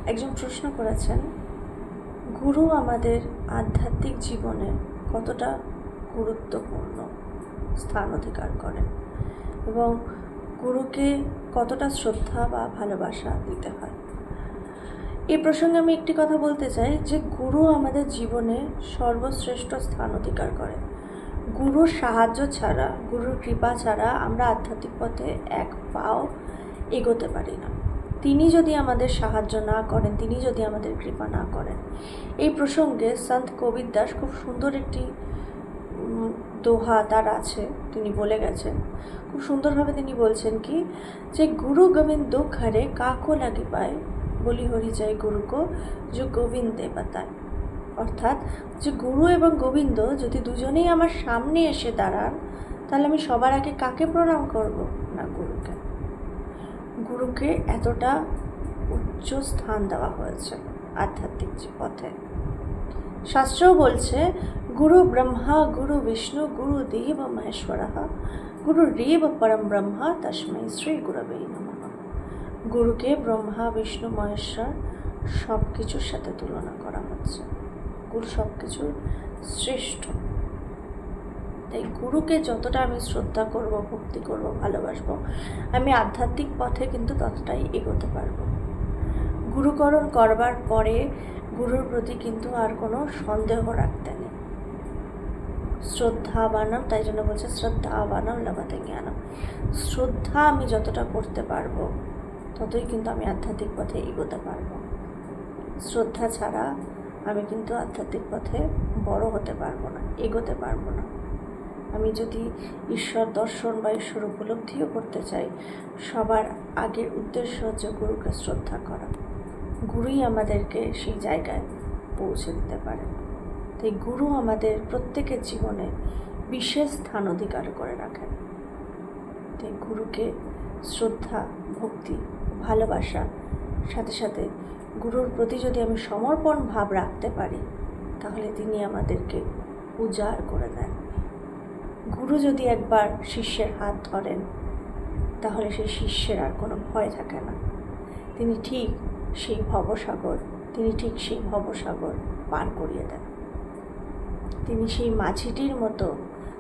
একজন প্রশ্ন করেছেন, গুরু আমাদের আধ্যাত্মিক জীবনে কতটা গুরুত্বপূর্ণ স্থান অধিকার করেন এবং গুরুকে কতটা শ্রদ্ধা বা ভালোবাসা দিতে হয়। এই প্রসঙ্গে আমি একটি কথা বলতে চাই যে গুরু আমাদের জীবনে সর্বশ্রেষ্ঠ স্থান অধিকার করে। গুরুর সাহায্য ছাড়া, গুরুর কৃপা ছাড়া আমরা আধ্যাত্মিক পথে এক পাও এগোতে পারি না। তিনি যদি আমাদের সাহায্য না করেন, তিনি যদি আমাদের কৃপা না করেন। এই প্রসঙ্গে সন্ত কবির দাস খুব সুন্দর একটি দোহা তার আছে, তিনি বলে গেছেন, খুব সুন্দরভাবে তিনি বলছেন কি যে গুরু গোবিন্দ ঘরে কাকো লাগি পায়, বলি হরি যায় গুরুকো যে গোবিন্দে বাতায়। অর্থাৎ যে গুরু এবং গোবিন্দ যদি দুজনেই আমার সামনে এসে দাঁড়ান, তাহলে আমি সবার আগে কাকে প্রণাম করব? না, গুরুকে। গুরুকে এতটা উচ্চ স্থান দেওয়া হয়েছে আধ্যাত্মিক পথে। শাস্ত্রও বলছে, গুরু ব্রহ্মা গুরু বিষ্ণু গুরু দেব মহেশ্বরঃ গুরু রেব পরম ব্রহ্মা তস্मै শ্রী গুরবে নমঃ। গুরুকে ব্রহ্মা বিষ্ণু মহেশ্বর সব কিছুর সাথে তুলনা করা হচ্ছে। গুরু সব কিছুর শ্রেষ্ঠ। তাই গুরুকে যতটা আমি শ্রদ্ধা করব, ভক্তি করব, ভালোবাসবো, আমি আধ্যাত্মিক পথে কিন্তু ততটাই এগোতে পারবো। গুরুকরণ করবার পরে গুরুর প্রতি কিন্তু আর কোনো সন্দেহ রাখতে নেই। শ্রদ্ধাবানম, তাই জন্য বলছে শ্রদ্ধাবানম লভতে জ্ঞানম। শ্রদ্ধা আমি যতটা করতে পারবো ততই কিন্তু আমি আধ্যাত্মিক পথে এগোতে পারবো। শ্রদ্ধা ছাড়া আমি কিন্তু আধ্যাত্মিক পথে বড় হতে পারবো না, এগোতে পারবো না। আমি যদি ঈশ্বর দর্শন বা ঈশ্বর উপলব্ধিও করতে চাই, সবার আগের উদ্দেশ্য হচ্ছে গুরুকে শ্রদ্ধা করা। গুরুই আমাদেরকে সেই জায়গায় পৌঁছে দিতে পারে। তাই গুরু আমাদের প্রত্যেকের জীবনে বিশেষ স্থান অধিকার করে রাখেন। তাই গুরুকে শ্রদ্ধা, ভক্তি, ভালোবাসা সাথে সাথে গুরুর প্রতি যদি আমি সমর্পণ ভাব রাখতে পারি, তাহলে তিনি আমাদেরকে উজাড় করে দেন। গুরু যদি একবার শিষ্যের হাত ধরেন, তাহলে সেই শিষ্যের আর কোনো ভয় থাকে না। তিনি ঠিক সেই ভবসাগর পার করিয়ে দেন। তিনি সেই মাঝিটির মতো,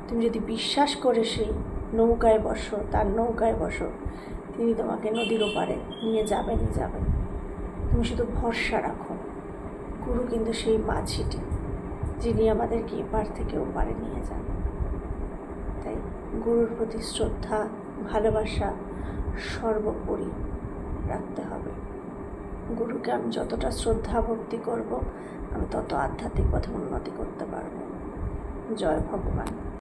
তুমি যদি বিশ্বাস করে সেই নৌকায় বসো, তার নৌকায় বসো, তিনি তোমাকে নদীর ওপারে নিয়ে যাবেনই যাবেন। তুমি শুধু ভরসা রাখো। গুরু কিন্তু সেই মাঝিটি, যিনি আমাদেরকে এপার থেকে ওপারে নিয়ে যান। তাই গুরুর প্রতি শ্রদ্ধা, ভালোবাসা সর্বোপরি রাখতে হবে। গুরুকে আমি যতটা শ্রদ্ধা ভক্তি করব, আমি তত আধ্যাত্মিক পথে উন্নতি করতে পারব। জয় ভগবান।